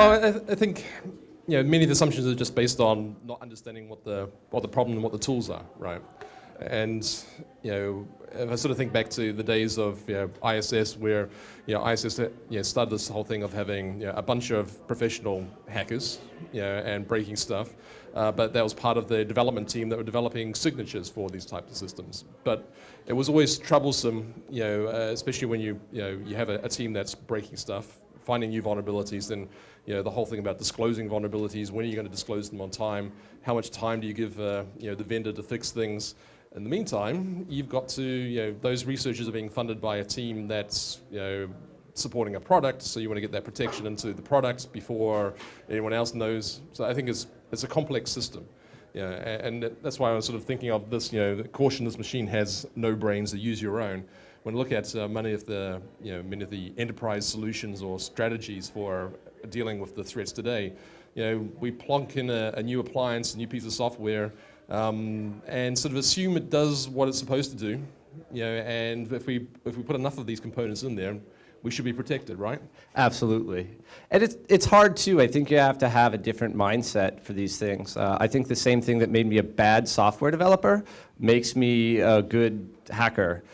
Well, I think many of the assumptions are just based on not understanding what the problem and what the tools are, right? And if I sort of think back to the days of ISS, where ISS started this whole thing of having a bunch of professional hackers and breaking stuff, but that was part of the development team that were developing signatures for these types of systems. But it was always troublesome, especially when you have a team that's breaking stuff, finding new vulnerabilities, then the whole thing about disclosing vulnerabilities, when are you going to disclose them on time, how much time do you give the vendor to fix things. In the meantime, you've got to, those researchers are being funded by a team that's supporting a product, so you want to get that protection into the product before anyone else knows. So I think it's a complex system. And that's why I was sort of thinking of this, caution this machine has no brains, to use your own. When I look at many of the enterprise solutions or strategies for dealing with the threats today, we plonk in a new appliance, a new piece of software, and sort of assume it does what it's supposed to do. And if we put enough of these components in there, we should be protected, right? Absolutely. And it's hard too. I think you have to have a different mindset for these things. I think the same thing that made me a bad software developer makes me a good hacker.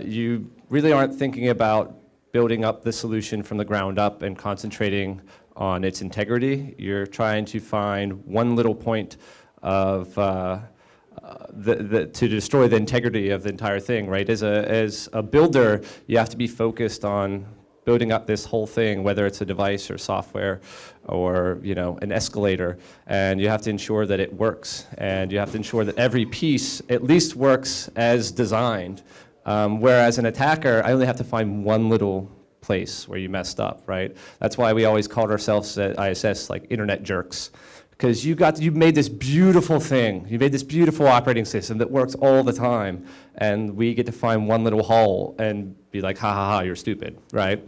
You really aren't thinking about building up the solution from the ground up and concentrating on its integrity. You're trying to find one little point of to destroy the integrity of the entire thing, right? As a builder, you have to be focused on building up this whole thing, whether it's a device or software or an escalator, and you have to ensure that it works, and you have to ensure that every piece at least works as designed. Whereas an attacker, I only have to find one little place where you messed up, right? That's why we always called ourselves at ISS like internet jerks. Because you made this beautiful thing, you made this beautiful operating system that works all the time, and we get to find one little hole and be like, ha ha ha, you're stupid, right?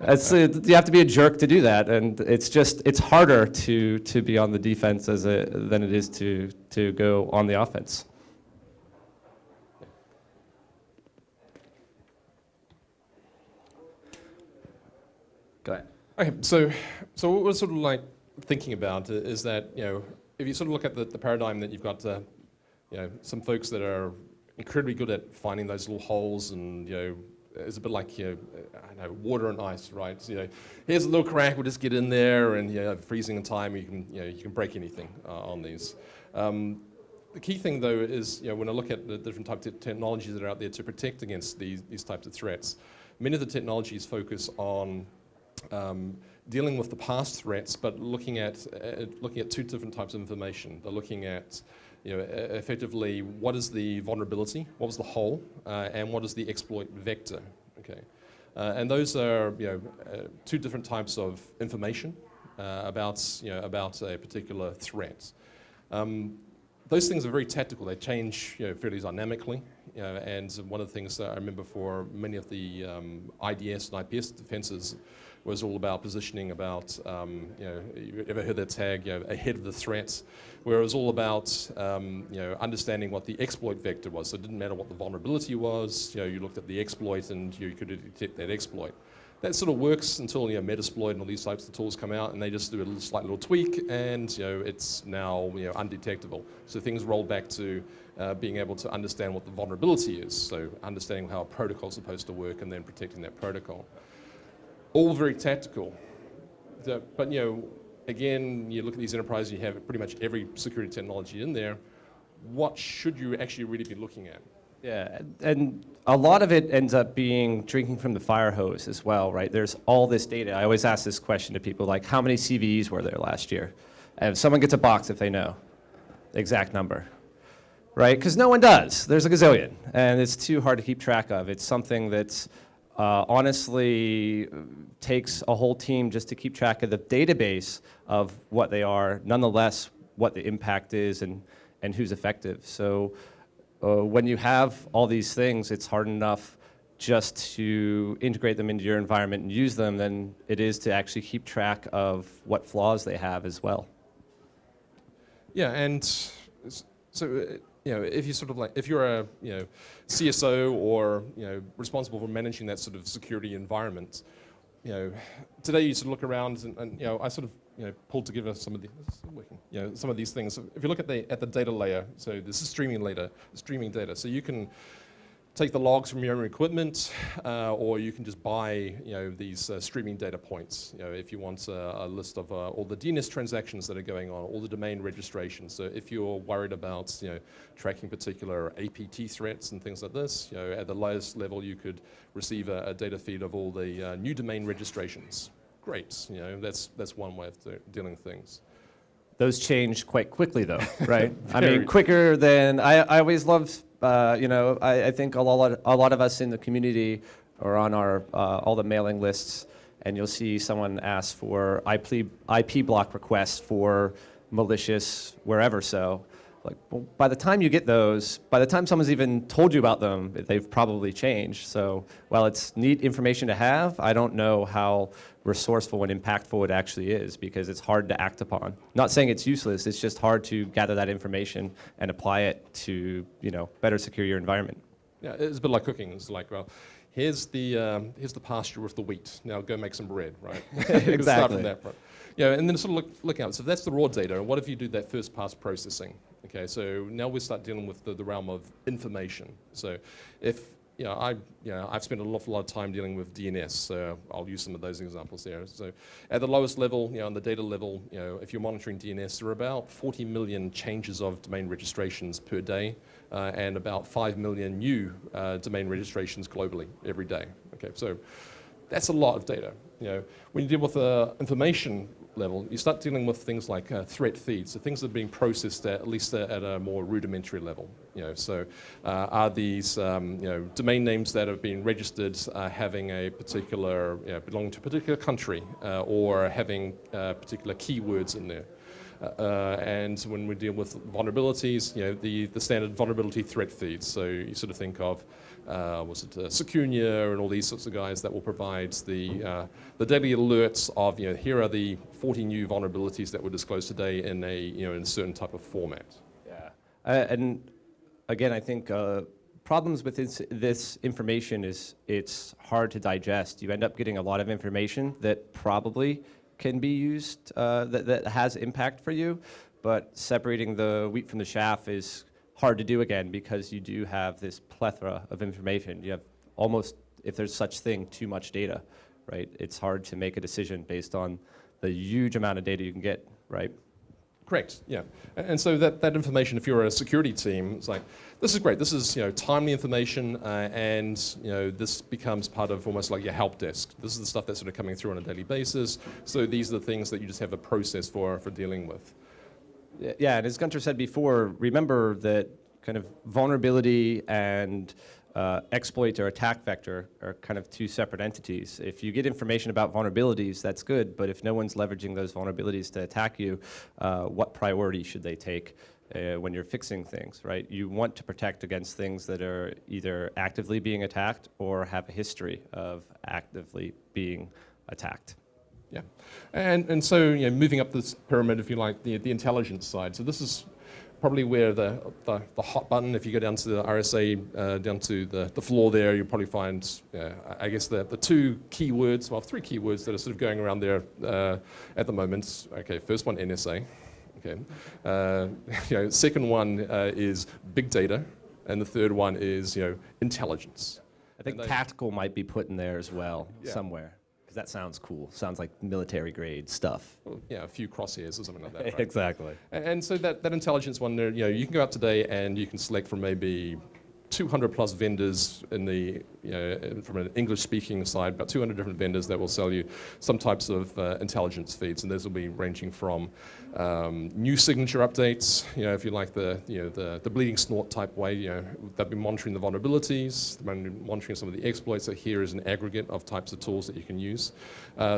You have to be a jerk to do that, and it's harder to be on the defense than it is to go on the offense. Go ahead. Okay, so what we're sort of like thinking about is that, if you sort of look at the paradigm that you've got, some folks that are incredibly good at finding those little holes, and it's a bit like I don't know, water and ice, right? So, here's a little crack, we'll just get in there, and freezing in time, you can break anything on these. The key thing though is, when I look at the different types of technologies that are out there to protect against these types of threats, many of the technologies focus on dealing with the past threats, but looking at two different types of information. They're looking at, effectively, what is the vulnerability, what was the hole, and what is the exploit vector. Okay, and those are two different types of information about a particular threat. Those things are very tactical. They change fairly dynamically. And one of the things that I remember for many of the IDS and IPS defenses was all about positioning, about, you ever heard that tag, ahead of the threat, where it was all about, understanding what the exploit vector was. So it didn't matter what the vulnerability was, you looked at the exploit and you could detect that exploit. That sort of works until Metasploit and all these types of tools come out, and they just do a slight little tweak, and it's now undetectable. So things roll back to being able to understand what the vulnerability is, so understanding how a protocol is supposed to work and then protecting that protocol. All very tactical, but again, you look at these enterprises, you have pretty much every security technology in there. What should you actually really be looking at? Yeah, and a lot of it ends up being drinking from the fire hose as well, right? There's all this data. I always ask this question to people, like, how many CVEs were there last year? And if someone gets a box if they know the exact number, right? Because no one does. There's a gazillion, and it's too hard to keep track of. It's something that's honestly takes a whole team just to keep track of the database of what they are, nonetheless, what the impact is and who's effective. So when you have all these things, it's hard enough just to integrate them into your environment and use them than it is to actually keep track of what flaws they have as well. Yeah, and so if you sort of if you're a CSO or responsible for managing that sort of security environment, today you sort of look around and I sort of pulled together some of some of these things. If you look at the data layer, so this is streaming data. So you can take the logs from your own equipment, or you can just buy these streaming data points. If you want a list of all the DNS transactions that are going on, all the domain registrations. So if you're worried about tracking particular APT threats and things like this, at the lowest level you could receive a data feed of all the new domain registrations. Great, that's one way of dealing with things. Those change quite quickly, though, right? I mean, quicker than I always love. I think a lot of us in the community are on our all the mailing lists, and you'll see someone ask for IP block requests for malicious wherever. So, like, well, by the time you get those, by the time someone's even told you about them, they've probably changed. So while it's neat information to have, I don't know how resourceful and impactful it actually is, because it's hard to act upon. Not saying it's useless, it's just hard to gather that information and apply it to better secure your environment. Yeah, it's a bit like cooking. It's like, well, here's the pasture with the wheat. Now go make some bread, right? Exactly. Start from that front. And then sort of look out. So that's the raw data. What if you do that first pass processing? Okay, so now we start dealing with the realm of information. So if I've spent an awful lot of time dealing with DNS, so I'll use some of those examples there. So at the lowest level, on the data level, if you're monitoring DNS, there are about 40 million changes of domain registrations per day, and about 5 million new domain registrations globally every day. Okay, so that's a lot of data. When you deal with information level, you start dealing with things like threat feeds, so things that are being processed at least at a more rudimentary level. So are these domain names that have been registered having a particular belonging to a particular country, or having particular keywords in there? And when we deal with vulnerabilities, the standard vulnerability threat feeds. So you sort of think of Secunia and all these sorts of guys that will provide the daily alerts of here are the 40 new vulnerabilities that were disclosed today in in a certain type of format. Yeah, and again, I think problems with this information is it's hard to digest. You end up getting a lot of information that probably can be used, that has impact for you, but separating the wheat from the chaff is hard to do again, because you do have this plethora of information. You have almost, if there's such thing, too much data, right? It's hard to make a decision based on the huge amount of data you can get, right? Correct, yeah. And so that information, if you're a security team, it's like, this is great. This is timely information, and this becomes part of almost like your help desk. This is the stuff that's sort of coming through on a daily basis. So these are the things that you just have a process for dealing with. Yeah, and as Gunter said before, remember that kind of vulnerability and exploit or attack vector are kind of two separate entities. If you get information about vulnerabilities, that's good, but if no one's leveraging those vulnerabilities to attack you, what priority should they take when you're fixing things, right? You want to protect against things that are either actively being attacked or have a history of actively being attacked. Yeah, and so moving up this pyramid, if you like, the intelligence side. So this is probably where the hot button. If you go down to the RSA, down to the floor there, you'll probably find, I guess, the two keywords, well, three keywords that are sort of going around there at the moment. Okay, first one, NSA. Okay, second one is big data, and the third one is intelligence. I think tactical might be put in there as well, somewhere. That sounds cool. Sounds like military grade stuff. Well, a few crosshairs or something like that. Right? Exactly. And so that intelligence one, there, you can go out today and you can select from maybe 200 plus vendors in the, from an English-speaking side, about 200 different vendors that will sell you some types of intelligence feeds, and those will be ranging from new signature updates, if you like the bleeding snort type way, they'll be monitoring the vulnerabilities, monitoring some of the exploits. So here is an aggregate of types of tools that you can use,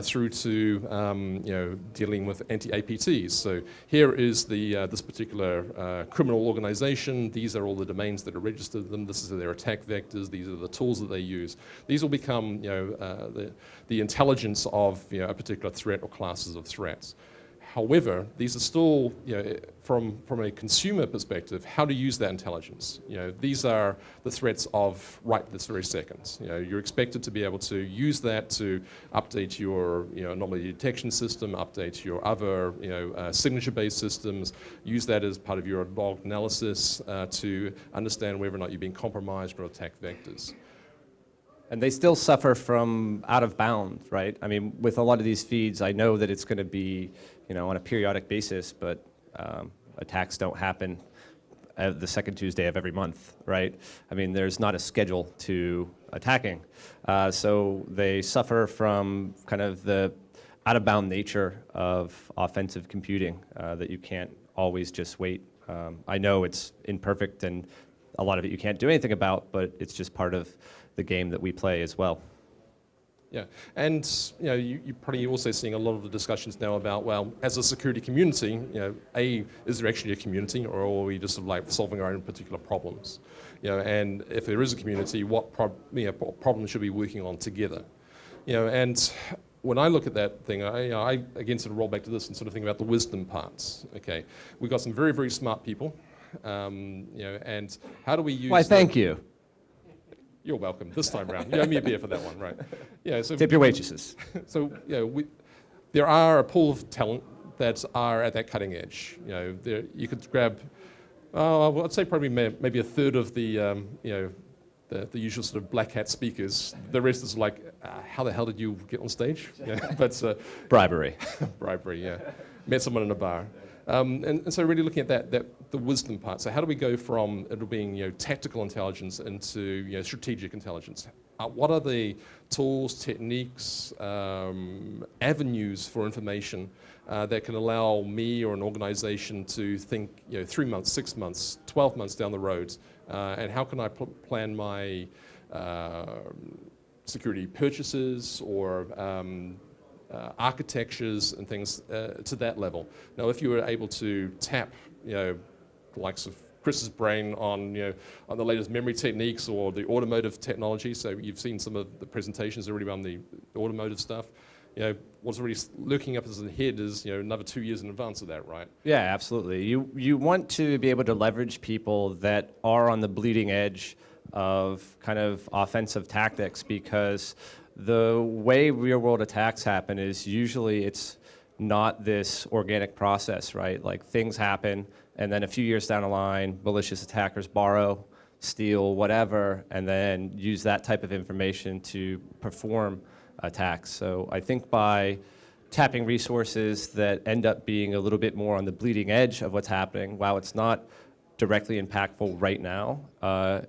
through to dealing with anti-APTs. So here is this particular criminal organization. These are all the domains that are registered to them. This is their attack vectors. These are the tools that they use. These will become the intelligence of a particular threat or classes of threats. However, these are still, from a consumer perspective, how to use that intelligence. These are the threats of right this very second. You're expected to be able to use that to update your, anomaly detection system, update your other, signature-based systems, use that as part of your log analysis to understand whether or not you've been compromised or attack vectors. And they still suffer from out of bounds, right? I mean, with a lot of these feeds, I know that it's going to be, on a periodic basis, but attacks don't happen the second Tuesday of every month, right? I mean, there's not a schedule to attacking. So they suffer from kind of the out of bound nature of offensive computing that you can't always just wait. I know it's imperfect and a lot of it you can't do anything about, but it's just part of the game that we play as well. Yeah, and you're probably also seeing a lot of the discussions now about, well, as a security community, is there actually a community, or are we just sort of like solving our own particular problems? And if there is a community, what problems should we be working on together? And when I look at that thing, I again sort of roll back to this and sort of think about the wisdom parts. Okay, we've got some very, very smart people, and how do we use? Why, thank you. You're welcome. This time around, you owe me a beer for that one, right? Yeah. So tip your waitresses. So there are a pool of talent that are at that cutting edge. You could grab, I'd say probably maybe a third of the the usual sort of black hat speakers. The rest is like, how the hell did you get on stage? But bribery. Bribery. Yeah. Met someone in a bar. And so really looking at the wisdom part. So how do we go from it being tactical intelligence into strategic intelligence? What are the tools, techniques, avenues for information that can allow me or an organization to think 3 months, 6 months, 12 months down the road? And how can I plan my security purchases or architectures and things to that level. Now, if you were able to tap, the likes of Chris's brain on the latest memory techniques or the automotive technology, so you've seen some of the presentations already on the automotive stuff. What's already lurking up as a head is another 2 years in advance of that, right? Yeah, absolutely. You want to be able to leverage people that are on the bleeding edge of kind of offensive tactics, because the way real-world attacks happen is usually it's not this organic process, right? Like things happen, and then a few years down the line, malicious attackers borrow, steal, whatever, and then use that type of information to perform attacks. So I think by tapping resources that end up being a little bit more on the bleeding edge of what's happening, while it's not directly impactful right now,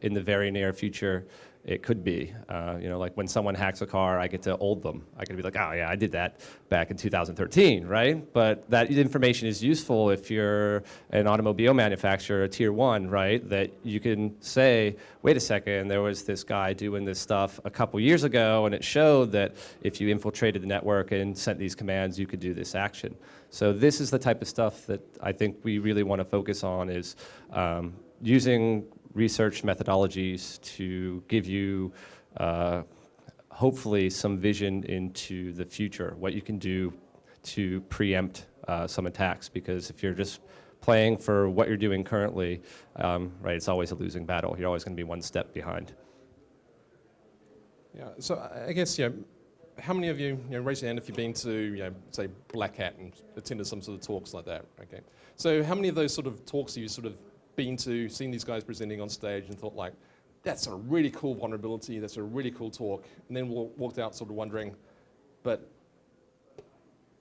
in the very near future, it could be. Like when someone hacks a car, I get to old them. I can be like, oh yeah, I did that back in 2013, right? But that information is useful if you're an automobile manufacturer, a tier 1, right? That you can say, wait a second, there was this guy doing this stuff a couple years ago, and it showed that if you infiltrated the network and sent these commands, you could do this action. So this is the type of stuff that I think we really want to focus on, is using research methodologies to give you hopefully some vision into the future, what you can do to preempt some attacks. Because if you're just playing for what you're doing currently, right, it's always a losing battle. You're always going to be one step behind. Yeah, so I guess, how many of you, raise your hand if you've been to, say, Black Hat and attended some sort of talks like that, okay? So how many of those sort of talks have you sort of been to, seen these guys presenting on stage and thought like, that's a really cool vulnerability, that's a really cool talk, and then walked out sort of wondering, but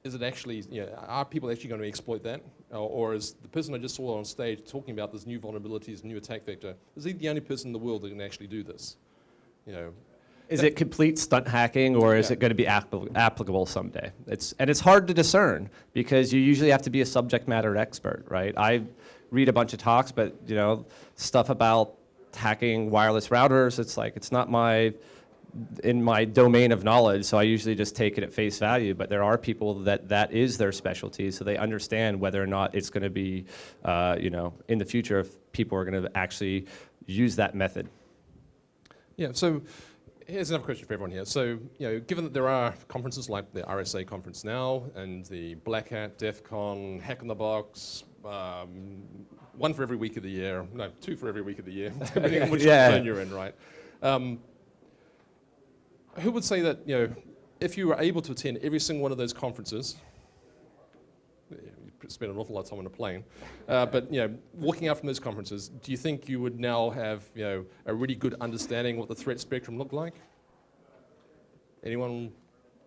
is it actually, are people actually going to exploit that? Or is the person I just saw on stage talking about this new vulnerability, this new attack vector, is he the only person in the world that can actually do this? Is it complete stunt hacking, or is it going to be applicable someday? It's hard to discern, because you usually have to be a subject matter expert, right? I read a bunch of talks, but stuff about hacking wireless routers, it's not in my domain of knowledge, so I usually just take it at face value. But there are people that is their specialty, so they understand whether or not it's going to be, in the future, if people are going to actually use that method. Yeah. So Here's another question for everyone here. So, given that there are conferences like the RSA conference now and the Black Hat, DEF CON, Hack in the Box, one for every week of the year, no, two for every week of the year, depending on which zone you're in, right? Who would say that, if you were able to attend every single one of those conferences, you spend an awful lot of time on a plane, but walking out from those conferences, do you think you would now have a really good understanding what the threat spectrum looked like? Anyone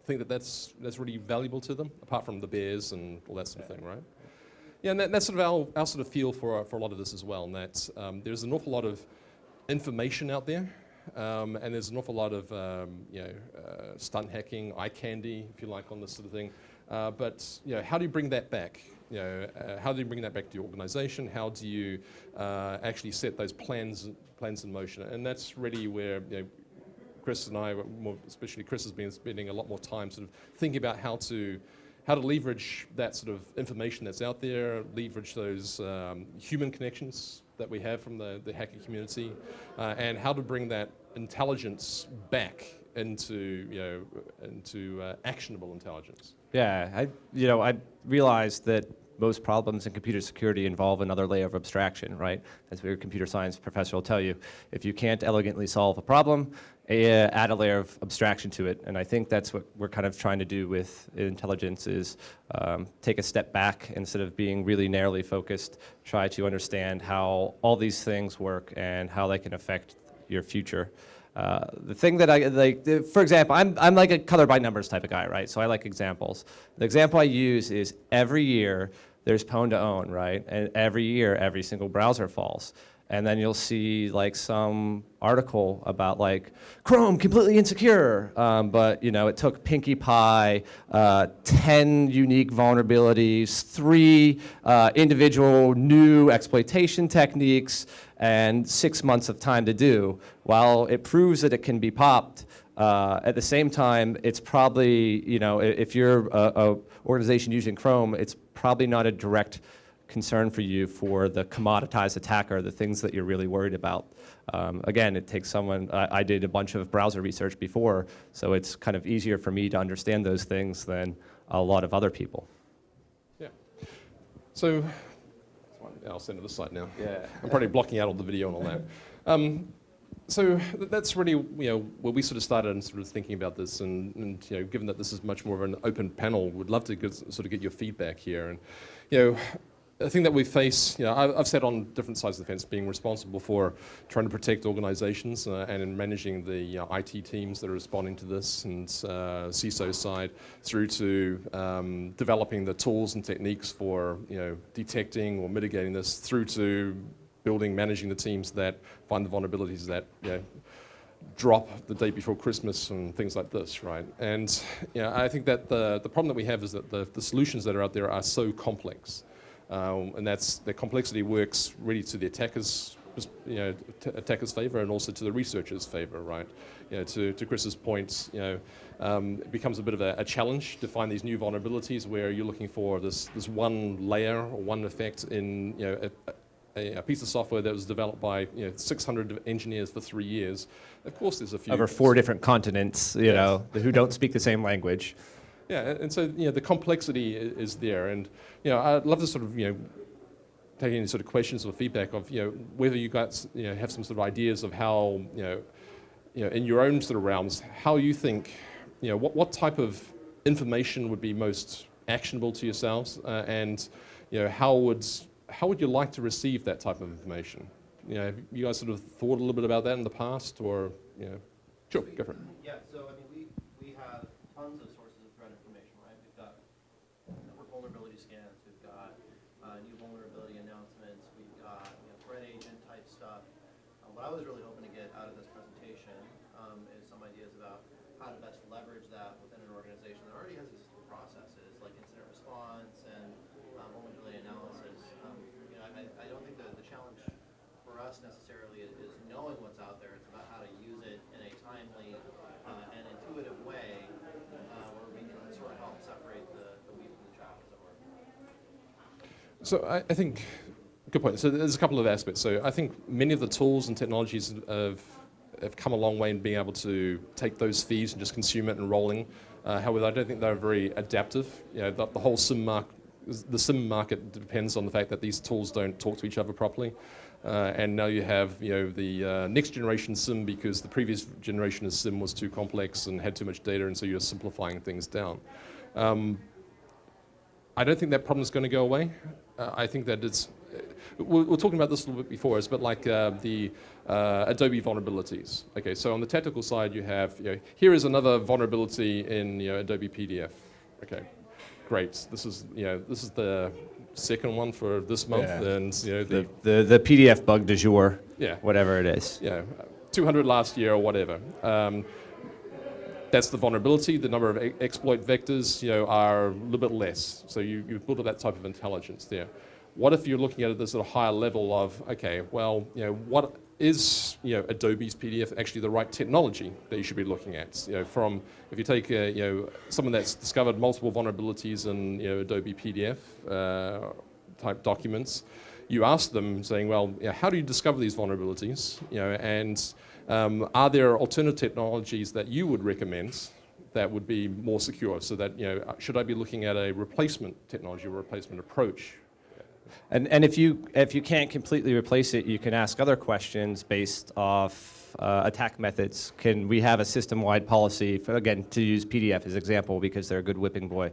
think that that's really valuable to them, apart from the bears and all that sort of thing, right? Yeah, and that's sort of our sort of feel for a lot of this as well, and that there's an awful lot of information out there, and there's an awful lot of stunt hacking, eye candy, if you like, on this sort of thing. But how do you bring that back? How do you bring that back to your organization? How do you actually set those plans in motion? And that's really where Chris and I, more especially Chris, has been spending a lot more time sort of thinking about how to leverage that sort of information that's out there, leverage those human connections that we have from the hacker community, and how to bring that intelligence back into actionable intelligence. Yeah, I realized that most problems in computer security involve another layer of abstraction, right? As your computer science professor will tell you, if you can't elegantly solve a problem, add a layer of abstraction to it. And I think that's what we're kind of trying to do with intelligence is take a step back instead of being really narrowly focused, try to understand how all these things work and how they can affect your future. The thing that I like, for example, I'm like a color by numbers type of guy, right? So I like examples. The example I use is every year there's pwn to own, right? And every year every single browser falls. And then you'll see like some article about like Chrome completely insecure, but it took Pinkie Pie 10 unique vulnerabilities, 3 individual new exploitation techniques, and 6 months of time to do. While it proves that it can be popped, at the same time, it's probably if you're a organization using Chrome, it's probably not a direct concern for you for the commoditized attacker, the things that you're really worried about. Again, it takes someone, I did a bunch of browser research before, so it's kind of easier for me to understand those things than a lot of other people. Yeah. So, I'll send to the site now. Yeah. I'm probably blocking out all the video and all that. So that's really where we sort of started and sort of thinking about this, and given that this is much more of an open panel, we'd love to sort of get your feedback here. And the thing that we face, I've sat on different sides of the fence, being responsible for trying to protect organizations and in managing the IT teams that are responding to this, and CISO side, through to developing the tools and techniques for detecting or mitigating this, through to managing the teams that find the vulnerabilities that drop the day before Christmas and things like this, right? And I think that the problem that we have is that the solutions that are out there are so complex. And the complexity works really to the attacker's favor and also to the researcher's favor, right? To Chris's point, it becomes a bit of a challenge to find these new vulnerabilities where you're looking for this one layer or one effect in a piece of software that was developed by 600 engineers for 3 years. Of course, there's a few over 4 different continents, who don't speak the same language. Yeah, and so the complexity is there, and I'd love to sort of take any sort of questions or feedback of whether you guys have some sort of ideas of how in your own sort of realms how you think what type of information would be most actionable to yourselves, and how would you like to receive that type of information? Have you guys sort of thought a little bit about that in the past, or Sure, go for it. Yeah, so I mean we have tons of sources of threat information, right? We've got network vulnerability scans, we've got new vulnerability announcements, we've got threat agent type stuff. What I was really hoping to get out of this presentation is some ideas about how to best leverage that within an organization that already has existing processes like incident response and vulnerability analysis. I don't think that the challenge for us necessarily is knowing what's out there. It's about how to use it in a timely and intuitive way where we can sort of help separate the wheat from the chaff, as it were. So I think, good point. So there's a couple of aspects. So I think many of the tools and technologies have come a long way in being able to take those feeds and just consume it and rolling. However, I don't think they're very adaptive. You know, the whole the SIM market depends on the fact that these tools don't talk to each other properly. And now you have, you know, the next generation SIM because the previous generation of SIM was too complex and had too much data, and so you're simplifying things down. I don't think that problem is going to go away. I think that it's, we're talking about this a little bit before, it's a bit like the Adobe vulnerabilities. Okay, so on the technical side you have, you know, here is another vulnerability in, you know, Adobe PDF. Okay, great. This is, you know, this is the second one for this month, and you know the PDF bug du jour, yeah, whatever it is. Yeah, 200 last year or whatever. That's the vulnerability. The number of exploit vectors, you know, are a little bit less. So you've built up that type of intelligence there. What if you're looking at this at a higher level of, okay, well, you know, what is, you know, Adobe's PDF actually the right technology that you should be looking at? You know, from, if you take, you know, someone that's discovered multiple vulnerabilities in, you know, Adobe PDF type documents, you ask them saying, well, you know, how do you discover these vulnerabilities? You know, and are there alternative technologies that you would recommend that would be more secure? So that, you know, should I be looking at a replacement technology or replacement approach? And if you can't completely replace it, you can ask other questions based off attack methods. Can we have a system-wide policy, for, again, to use PDF as example because they're a good whipping boy.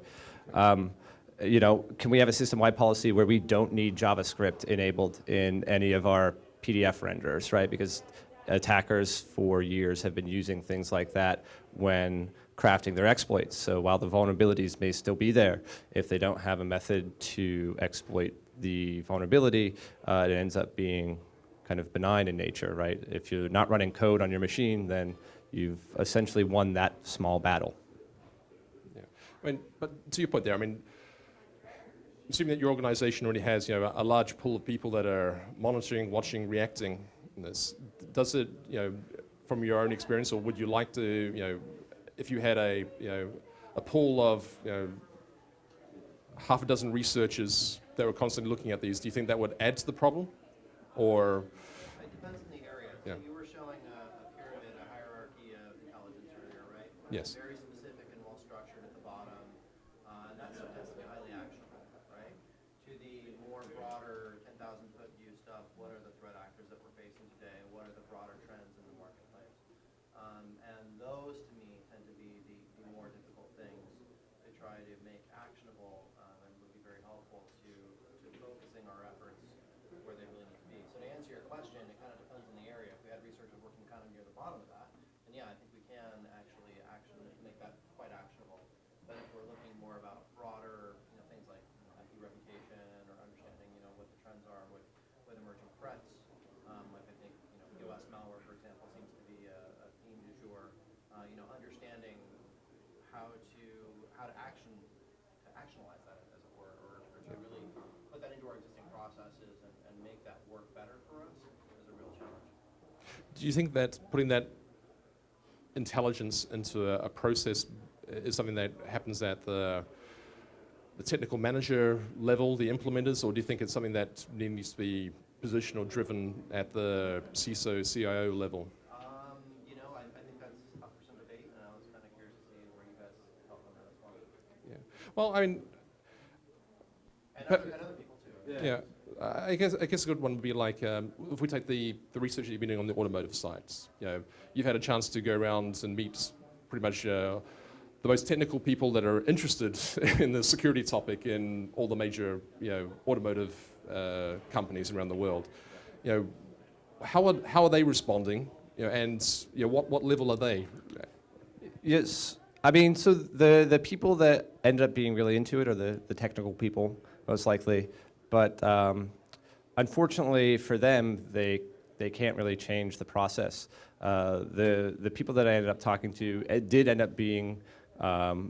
You know, can we have a system-wide policy where we don't need JavaScript enabled in any of our PDF renderers, right? Because attackers for years have been using things like that when crafting their exploits. So while the vulnerabilities may still be there, if they don't have a method to exploit the vulnerability, it ends up being kind of benign in nature, right? If you're not running code on your machine, then you've essentially won that small battle. Yeah, I mean, but to your point there, I mean, assuming that your organization already has, you know, a large pool of people that are monitoring, watching, reacting in this, does it, you know, from your own experience, or would you like to, you know, if you had a, you know, a pool of, you know, half a dozen researchers that were constantly looking at these, do you think that would add to the problem, or? It depends on the area. Yeah. So you were showing a pyramid, a hierarchy of intelligence earlier, right? Yes. Very specific and well structured at the bottom, and that stuff tends to be highly actionable, right? To the more broader 10,000-foot view stuff, what are the threat actors that we're facing today? What are the broader trends in the marketplace? And those, to me, tend to be the more difficult things to try to make actionable, and would be very helpful to focusing our efforts where they really need to be. So to answer your question, it kind of depends on the area. If we had researchers working kind of near the bottom of that, then yeah, I think we can actually make that quite actionable. But if we're looking more about broader, you know, things like, you know, IP reputation or understanding, you know, what the trends are with emerging threats, like I think, you know, POS malware, for example, seems to be a theme du jour. You know, understanding how to actionalize that, as it were, or to really put that into our existing processes and make that work better for us is a real challenge. Do you think that putting that intelligence into a process is something that happens at the technical manager level, the implementers, or do you think it's something that needs to be positioned or driven at the CISO, CIO level? You know, I think that's up for some debate, and I was kind of curious to see where you guys felt on that as well. Yeah. Well, I mean, And other people too. yeah. I guess a good one would be like, if we take the research that you've been doing on the automotive sites. You know, you've had a chance to go around and meet pretty much the most technical people that are interested in the security topic in all the major, you know, automotive companies around the world. You know, how are they responding? You know, and you know, what level are they? Yes, I mean, so the people that end up being really into it are the technical people, most likely. But unfortunately for them, they can't really change the process. The people that I ended up talking to did end up being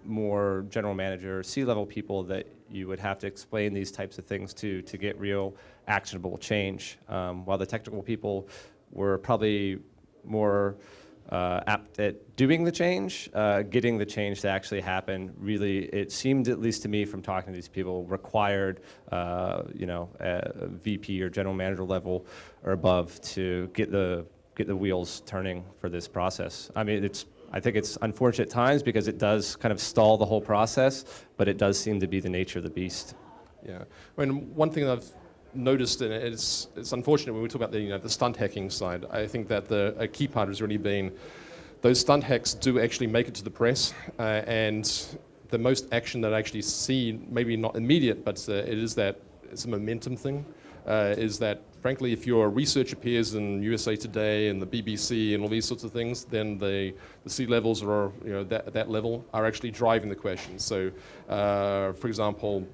more general manager, C-level people that you would have to explain these types of things to get real actionable change. While the technical people were probably more apt at doing the change, getting the change to actually happen, really, it seemed, at least to me from talking to these people, required you know, a VP or general manager level or above to get the get the wheels turning for this process. I mean, I think it's unfortunate times because it does kind of stall the whole process, but it does seem to be the nature of the beast. Yeah, I mean, one thing I've noticed, and it's unfortunate when we talk about the stunt hacking side. I think that a key part has really been those stunt hacks do actually make it to the press, and the most action that I actually see, maybe not immediate, but it's a momentum thing. Is that frankly, if your research appears in USA Today and the BBC and all these sorts of things, then the C-levels or that level are actually driving the questions. So, for example,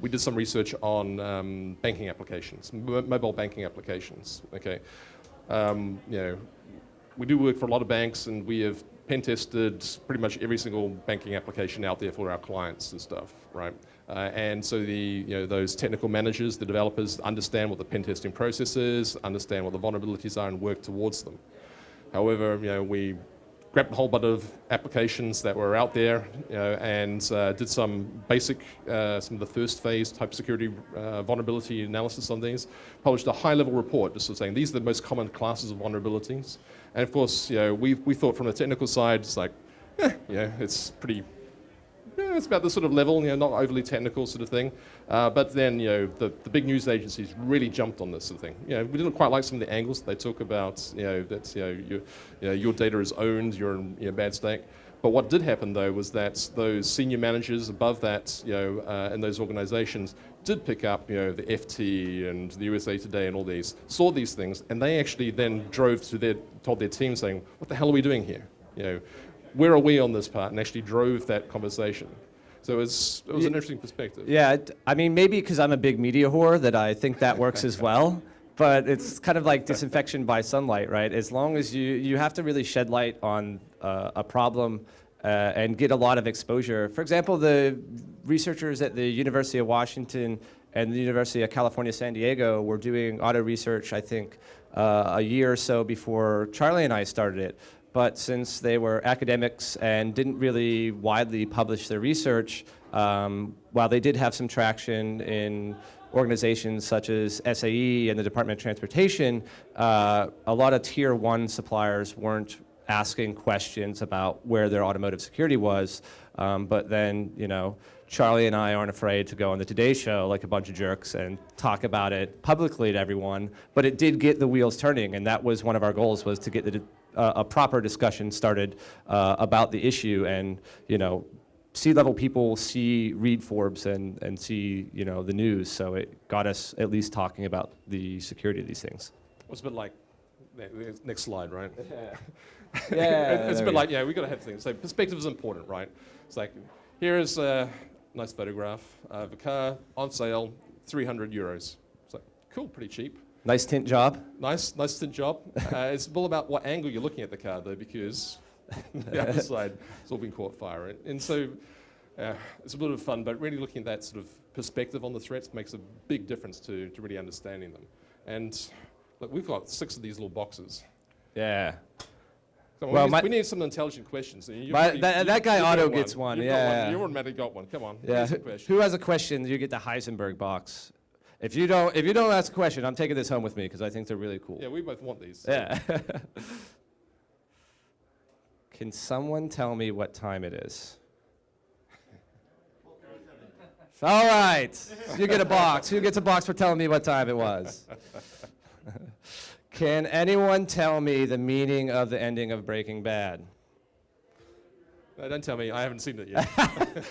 we did some research on banking applications, mobile banking applications. Okay, we do work for a lot of banks, and we have pen tested pretty much every single banking application out there for our clients and stuff, right? And so those technical managers, the developers, understand what the pen testing process is, understand what the vulnerabilities are, and work towards them. However, we grabbed a whole bunch of applications that were out there, and did some basic, some of the first phase type security vulnerability analysis on these. Published a high-level report, just sort of saying these are the most common classes of vulnerabilities. And of course, we thought from the technical side, it's like, it's pretty. Yeah, it's about the sort of level, not overly technical sort of thing. But then, the big news agencies really jumped on this sort of thing. We didn't quite like some of the angles that they talk about, that your data is owned, you're in a bad state. But what did happen though was that those senior managers above that, in those organizations did pick up, the FT and the USA Today and all these, saw these things, and they actually then told their team saying, what the hell are we doing here? Where are we on this part? And actually drove that conversation. So it was an interesting perspective. Yeah, I mean, maybe because I'm a big media whore that I think that works as well. But it's kind of like disinfection by sunlight, right? As long as you have to really shed light on a problem and get a lot of exposure. For example, the researchers at the University of Washington and the University of California, San Diego were doing auto research, I think, a year or so before Charlie and I started it. But since they were academics and didn't really widely publish their research, while they did have some traction in organizations such as SAE and the Department of Transportation, a lot of tier 1 suppliers weren't asking questions about where their automotive security was. But then, Charlie and I aren't afraid to go on the Today Show like a bunch of jerks and talk about it publicly to everyone. But it did get the wheels turning, and that was one of our goals, was to get a proper discussion started about the issue. And C-level people read Forbes and see the news, so it got us at least talking about the security of these things. It's a bit like next slide, right? Yeah. It's a bit like we got to have things. So perspective is important, right? It's like, here is a nice photograph of a car on sale, €300. It's like, cool, pretty cheap. Nice tint job. Nice tint job. It's all about what angle you're looking at the car, though, because the other side has all been caught fire. Right? And so it's a bit of fun, but really looking at that sort of perspective on the threats makes a big difference to really understanding them. And look, we've got 6 of these little boxes. Yeah. So Well, we need some intelligent questions. That guy Otto gets one. Yeah. You automatically got one. Come on. Yeah. Who has a question? You get the Heisenberg box. If you don't ask a question, I'm taking this home with me because I think they're really cool. Yeah, we both want these. So. Yeah. Can someone tell me what time it is? All right. You get a box. Who gets a box for telling me what time it was? Can anyone tell me the meaning of the ending of Breaking Bad? No, don't tell me. I haven't seen it yet.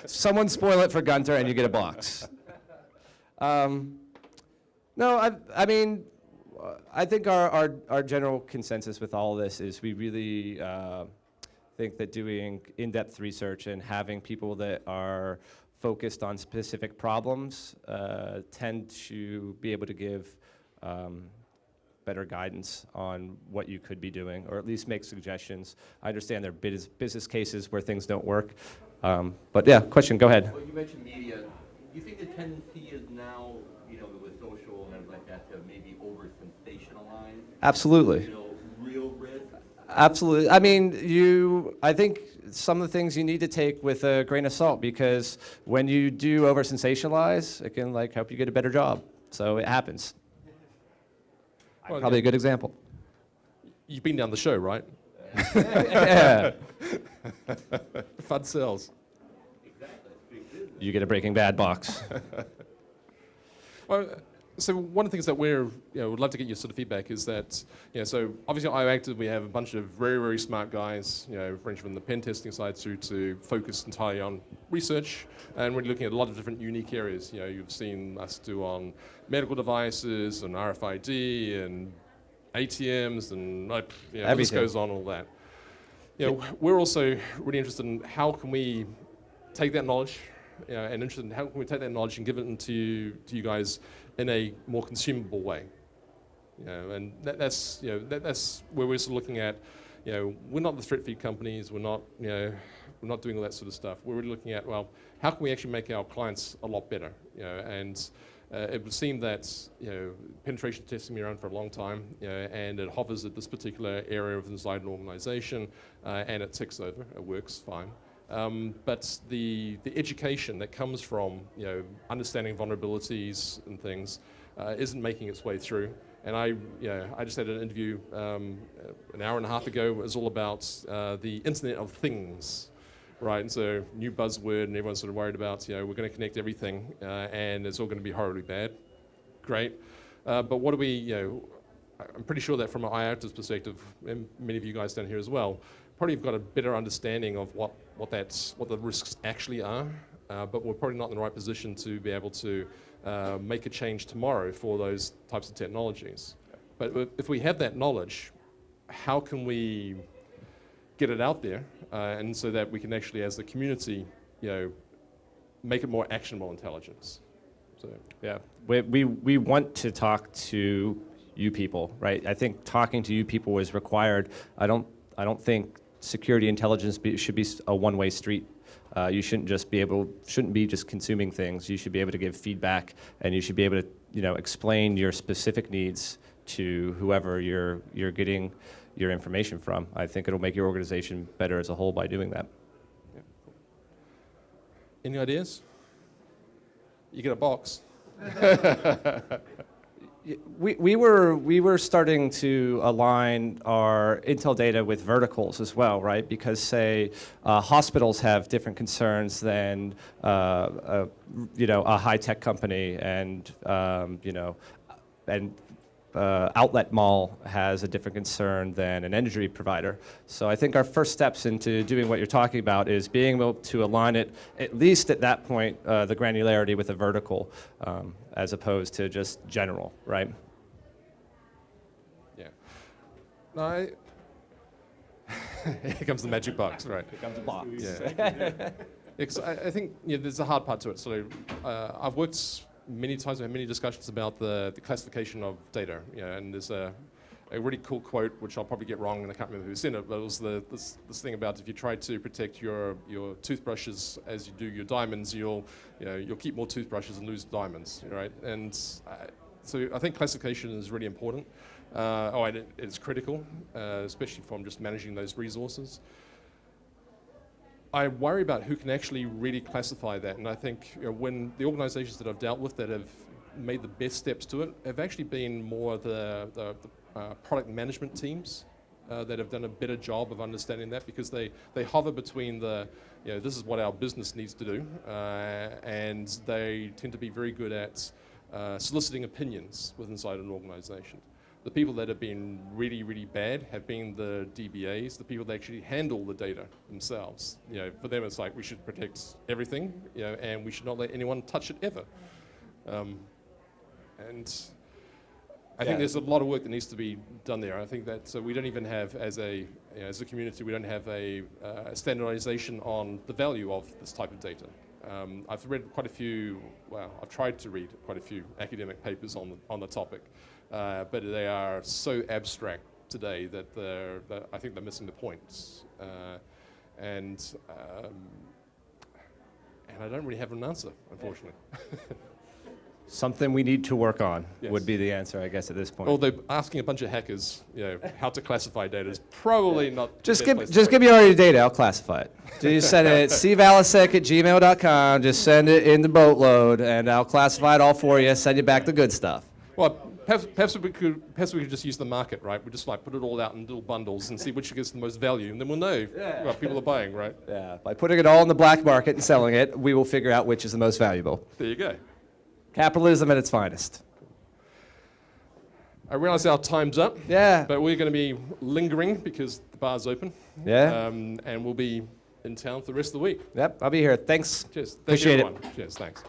Someone spoil it for Gunter and you get a box. No, I mean, I think our general consensus with all of this is we really think that doing in-depth research and having people that are focused on specific problems tend to be able to give better guidance on what you could be doing, or at least make suggestions. I understand there are business cases where things don't work. But yeah, question, go ahead. Well, you mentioned media. Do you think the tendency is now, with social and like that, to maybe over-sensationalize? Absolutely. Real risk? Absolutely. I mean, I think some of the things you need to take with a grain of salt, because when you do over-sensationalize, it can help you get a better job. So it happens. Well, Probably a good example. you've been down the show, right? Yeah. Fun sells. You get a Breaking Bad box. Well, so one of the things that would love to get your sort of feedback is that, so obviously at IOActive we have a bunch of very, very smart guys, ranging from the pen testing side through to focused entirely on research, and we're looking at a lot of different unique areas. You've seen us do on medical devices and RFID and ATMs and the list goes on, all that. We're also really interested in how can we take that knowledge, and interested in how can we take that knowledge and give it to you guys in a more consumable way. And that's where we're sort of looking at. We're not the threat feed companies. We're not doing all that sort of stuff. We're really looking at, well, how can we actually make our clients a lot better? And it would seem that penetration testing has been around for a long time, and it hovers at this particular area of inside an organization, and it ticks over. It works fine. But the education that comes from understanding vulnerabilities and things isn't making its way through. And I just had an interview an hour and a half ago. It was all about the Internet of Things, right? And so new buzzword, and everyone's sort of worried about we're going to connect everything, and it's all going to be horribly bad. Great, but what do we? I'm pretty sure that from an IOActives perspective, and many of you guys down here as well, probably have got a better understanding of what the risks actually are, but we're probably not in the right position to be able to make a change tomorrow for those types of technologies. But if we have that knowledge, how can we get it out there, and so that we can actually, as the community, make it more actionable intelligence? So yeah, we want to talk to you people, right? I think talking to you people is required. I don't think security intelligence should be a one-way street. You shouldn't be just consuming things. You should be able to give feedback, and you should be able to explain your specific needs to whoever you're getting your information from. I think it'll make your organization better as a whole by doing that. Yeah. Any ideas? You get a box. We were starting to align our intel data with verticals as well, right? Because say hospitals have different concerns than a high-tech company, and outlet mall has a different concern than an energy provider. So I think our first steps into doing what you're talking about is being able to align it, at least at that point, the granularity with a vertical, as opposed to just general, right? Yeah. No, here comes the magic box, right? Here comes a box. Yeah. I think there's a hard part to it. So I've worked many times, we had many discussions about the classification of data, and there's a really cool quote, which I'll probably get wrong, and I can't remember who said it, but it was this thing about if you try to protect your toothbrushes as you do your diamonds, you'll keep more toothbrushes and lose diamonds, right? And so I think classification is really important. And it's critical, especially from just managing those resources. I worry about who can actually really classify that, and I think when the organizations that I've dealt with that have made the best steps to it have actually been more the product management teams that have done a better job of understanding that, because they hover between this is what our business needs to do, and they tend to be very good at soliciting opinions inside an organization. The people that have been really, really bad have been the DBAs, the people that actually handle the data themselves. For them, it's like we should protect everything, and we should not let anyone touch it ever. And I think there's a lot of work that needs to be done there. I think that we don't even have, as a community, we don't have a standardization on the value of this type of data. I've read quite a few. I've tried to read quite a few academic papers on the topic. But they are so abstract today that I think they're missing the points, and I don't really have an answer, unfortunately. Something we need to work on Yes. would be the answer, I guess, at this point. Although asking a bunch of hackers, how to classify data is probably not. Just give me all your data. I'll classify it. Just send it cvalasek@gmail.com. Just send it in the boatload, and I'll classify it all for you. Send you back the good stuff. Well, Perhaps we could just use the market, right? We just like put it all out in little bundles and see which gets the most value, and then we'll know what people are buying, right? Yeah, by putting it all in the black market and selling it, we will figure out which is the most valuable. There you go. Capitalism at its finest. I realize our time's up. Yeah. But we're going to be lingering because the bar's open. Yeah. And we'll be in town for the rest of the week. Yep, I'll be here. Thanks. Cheers. Thank Appreciate you, it. everyone. Cheers. Thanks.